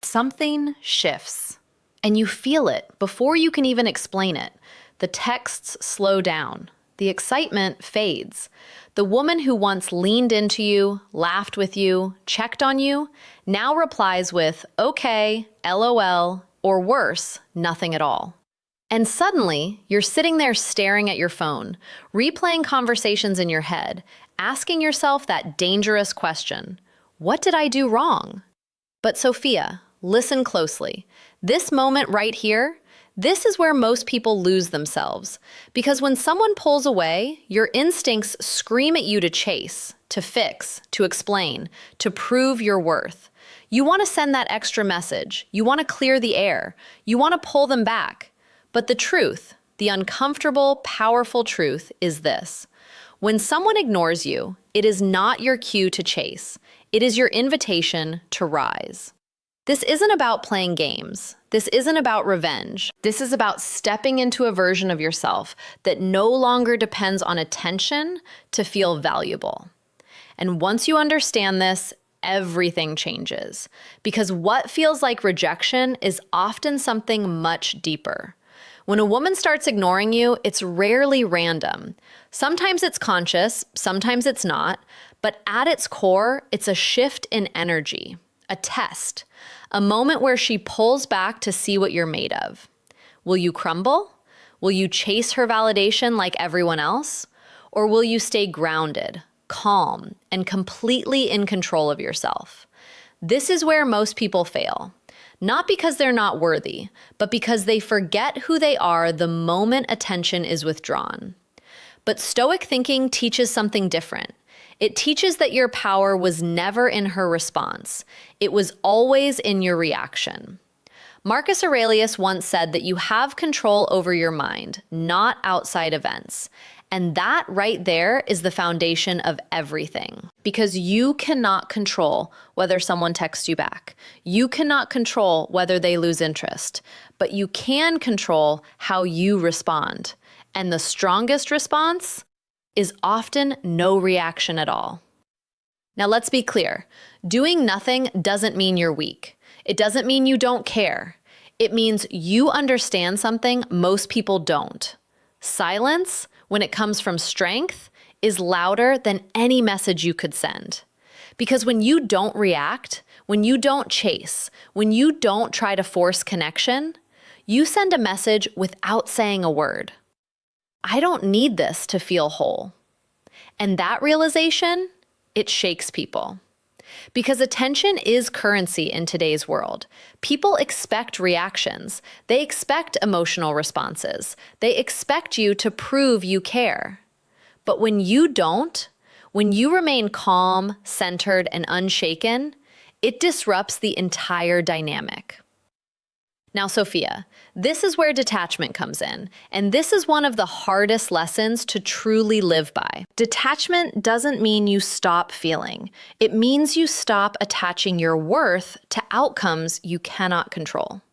something shifts. And you feel it before you can even explain it. The texts slow down. The excitement fades. The woman who once leaned into you, laughed with you, checked on you, now replies with, okay, LOL, or worse, nothing at all. And suddenly, you're sitting there staring at your phone, replaying conversations in your head, asking yourself that dangerous question, what did I do wrong? But Sophia, listen closely. This moment right here, this is where most people lose themselves. Because when someone pulls away, your instincts scream at you to chase, to fix, to explain, to prove your worth. You want to send that extra message. You want to clear the air. You want to pull them back. But the truth, the uncomfortable, powerful truth is this. When someone ignores you, it is not your cue to chase. It is your invitation to rise. This isn't about playing games. This isn't about revenge. This is about stepping into a version of yourself that no longer depends on attention to feel valuable. And once you understand this, everything changes. Because what feels like rejection is often something much deeper. When a woman starts ignoring you, it's rarely random. Sometimes it's conscious, sometimes it's not, but at its core, it's a shift in energy, a test, a moment where she pulls back to see what you're made of. Will you crumble? Will you chase her validation like everyone else? Or will you stay grounded, calm, and completely in control of yourself? This is where most people fail. Not because they're not worthy, but because they forget who they are the moment attention is withdrawn. But Stoic thinking teaches something different. It teaches that your power was never in her response. It was always in your reaction. Marcus Aurelius once said that you have control over your mind, not outside events. And that right there is the foundation of everything. Because you cannot control whether someone texts you back. You cannot control whether they lose interest. But you can control how you respond. And the strongest response is often no reaction at all. Now let's be clear. Doing nothing doesn't mean you're weak. It doesn't mean you don't care. It means you understand something most people don't. Silence, when it comes from strength, is louder than any message you could send. Because when you don't react, when you don't chase, when you don't try to force connection, you send a message without saying a word. I don't need this to feel whole. And that realization, it shakes people. Because attention is currency in today's world. People expect reactions. They expect emotional responses. They expect you to prove you care. But when you don't, when you remain calm, centered, and unshaken, it disrupts the entire dynamic. Now, Sophia, this is where detachment comes in, and this is one of the hardest lessons to truly live by. Detachment doesn't mean you stop feeling. It means you stop attaching your worth to outcomes you cannot control.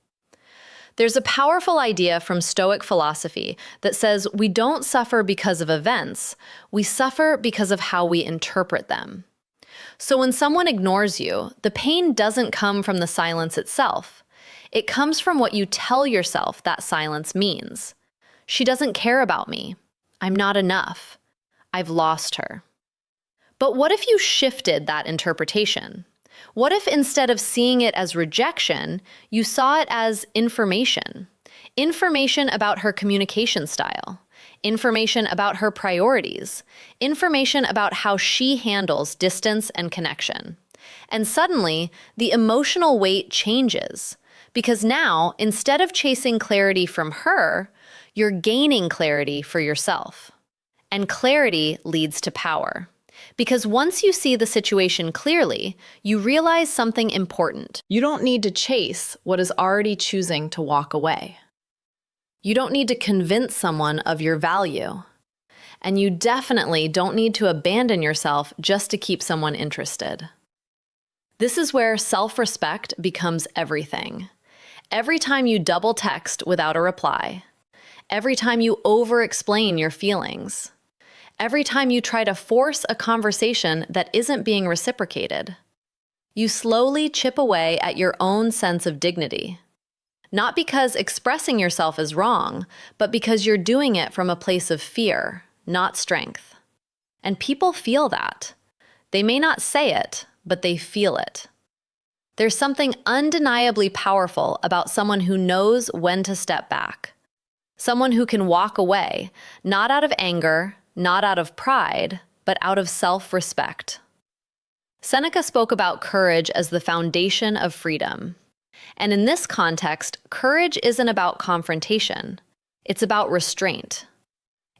There's a powerful idea from Stoic philosophy that says we don't suffer because of events, we suffer because of how we interpret them. So when someone ignores you, the pain doesn't come from the silence itself. It comes from what you tell yourself that silence means. She doesn't care about me. I'm not enough. I've lost her. But what if you shifted that interpretation? What if instead of seeing it as rejection, you saw it as information? Information about her communication style. Information about her priorities. Information about how she handles distance and connection. And suddenly, the emotional weight changes. Because now, instead of chasing clarity from her, you're gaining clarity for yourself. And clarity leads to power. Because once you see the situation clearly, you realize something important. You don't need to chase what is already choosing to walk away. You don't need to convince someone of your value. And you definitely don't need to abandon yourself just to keep someone interested. This is where self-respect becomes everything. Every time you double text without a reply, every time you over-explain your feelings, every time you try to force a conversation that isn't being reciprocated, You slowly chip away at your own sense of dignity. Not because expressing yourself is wrong, but because you're doing it from a place of fear, not strength. And people feel that. They may not say it, but they feel it. There's something undeniably powerful about someone who knows when to step back. Someone who can walk away, not out of anger, not out of pride, but out of self-respect. Seneca spoke about courage as the foundation of freedom. And in this context, courage isn't about confrontation. It's about restraint.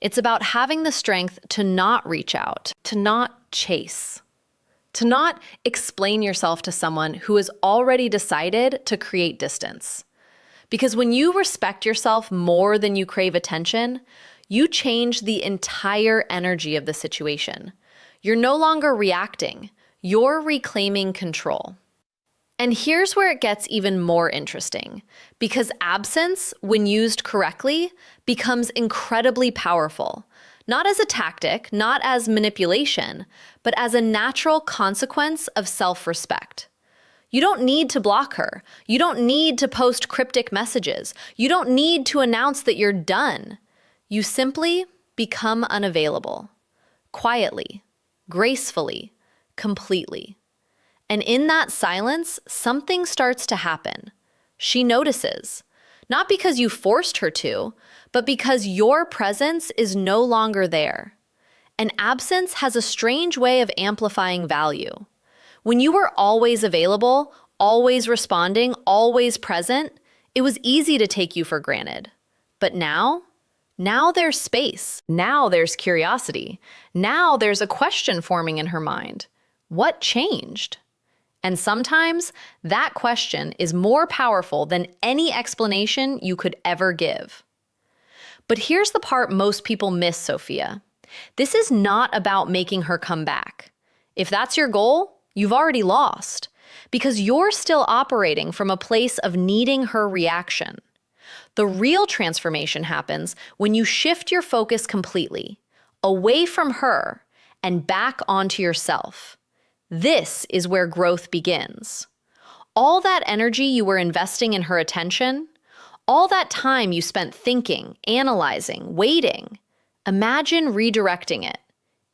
It's about having the strength to not reach out, to not chase, to not explain yourself to someone who has already decided to create distance. Because when you respect yourself more than you crave attention, you change the entire energy of the situation. You're no longer reacting. You're reclaiming control. And here's where it gets even more interesting, because absence, when used correctly, becomes incredibly powerful. Not as a tactic, not as manipulation, but as a natural consequence of self-respect. You don't need to block her. You don't need to post cryptic messages. You don't need to announce that you're done. You simply become unavailable. Quietly, gracefully, completely. And in that silence, something starts to happen. She notices. Not because you forced her to, but because your presence is no longer there. And absence has a strange way of amplifying value. When you were always available, always responding, always present, it was easy to take you for granted. But now there's space. Now there's curiosity. Now there's a question forming in her mind. What changed? And sometimes that question is more powerful than any explanation you could ever give. But here's the part most people miss, Sophia. This is not about making her come back. If that's your goal, you've already lost, because you're still operating from a place of needing her reaction. The real transformation happens when you shift your focus completely, away from her and back onto yourself. This is where growth begins. All that energy you were investing in her attention, all that time you spent thinking, analyzing, waiting, imagine redirecting it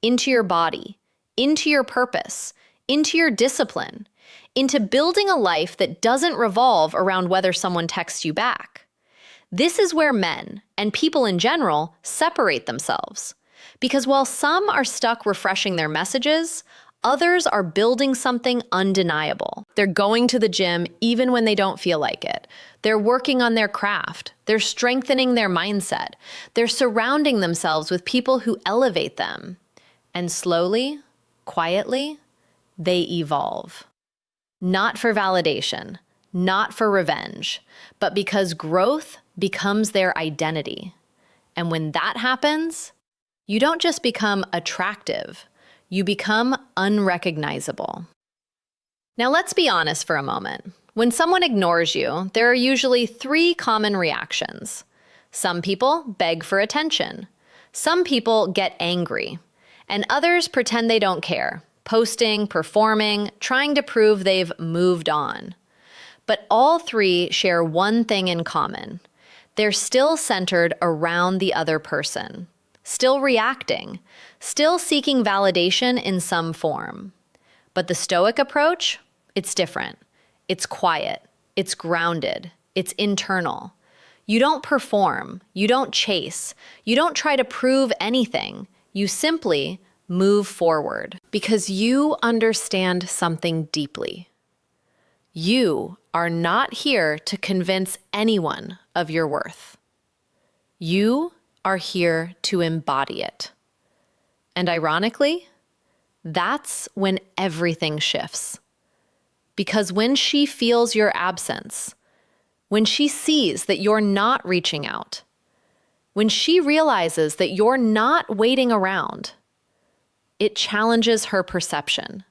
into your body, into your purpose, into your discipline, into building a life that doesn't revolve around whether someone texts you back. This is where men, and people in general, separate themselves. Because while some are stuck refreshing their messages, others are building something undeniable. They're going to the gym even when they don't feel like it. They're working on their craft. They're strengthening their mindset. They're surrounding themselves with people who elevate them. And slowly, quietly, they evolve. Not for validation, not for revenge, but because growth becomes their identity. And when that happens, you don't just become attractive, you become unrecognizable. Now let's be honest for a moment. When someone ignores you, there are usually 3 common reactions. Some people beg for attention. Some people get angry. And others pretend they don't care, posting, performing, trying to prove they've moved on. But all 3 share one thing in common. They're still centered around the other person. Still reacting, still seeking validation in some form. But the stoic approach, it's different. It's quiet, it's grounded, it's internal. You don't perform, you don't chase, you don't try to prove anything. You simply move forward because you understand something deeply. You are not here to convince anyone of your worth. You are here to embody it. And ironically, that's when everything shifts. Because when she feels your absence, when she sees that you're not reaching out, when she realizes that you're not waiting around, it challenges her perception.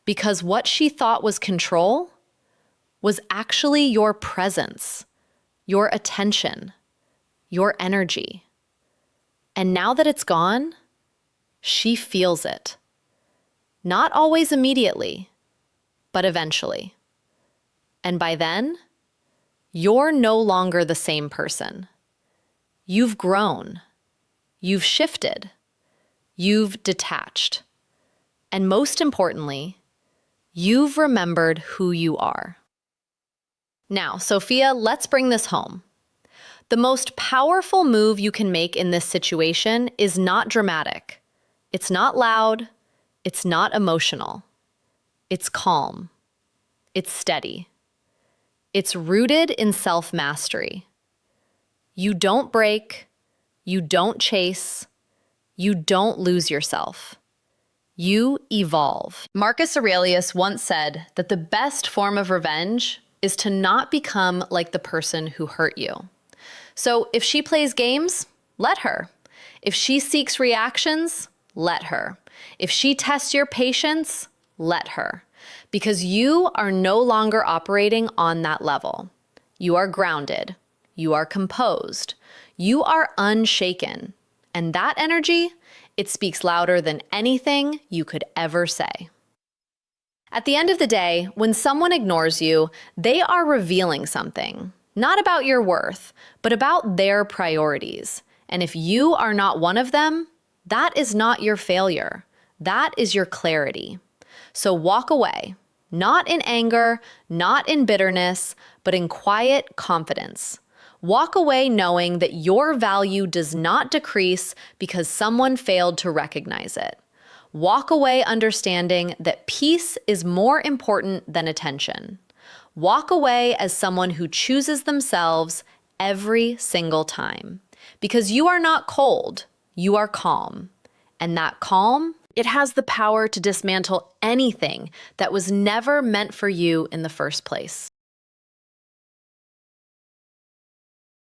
Because what she thought was control was actually your presence, your attention, your energy. And now that it's gone, she feels it. Not always immediately, but eventually. And by then, you're no longer the same person. You've grown. You've shifted. You've detached. And most importantly, you've remembered who you are. Now, Sophia, let's bring this home. The most powerful move you can make in this situation is not dramatic. It's not loud. It's not emotional. It's calm. It's steady. It's rooted in self-mastery. You don't break. You don't chase. You don't lose yourself. You evolve. Marcus Aurelius once said that the best form of revenge is to not become like the person who hurt you. So if she plays games, let her. If she seeks reactions, let her. If she tests your patience, let her. Because you are no longer operating on that level. You are grounded. You are composed. You are unshaken. And that energy, it speaks louder than anything you could ever say. At the end of the day, when someone ignores you, they are revealing something. Not about your worth, but about their priorities. And if you are not one of them, that is not your failure. That is your clarity. So walk away, not in anger, not in bitterness, but in quiet confidence. Walk away knowing that your value does not decrease because someone failed to recognize it. Walk away understanding that peace is more important than attention. Walk away as someone who chooses themselves every single time. Because you are not cold, you are calm. And that calm, it has the power to dismantle anything that was never meant for you in the first place.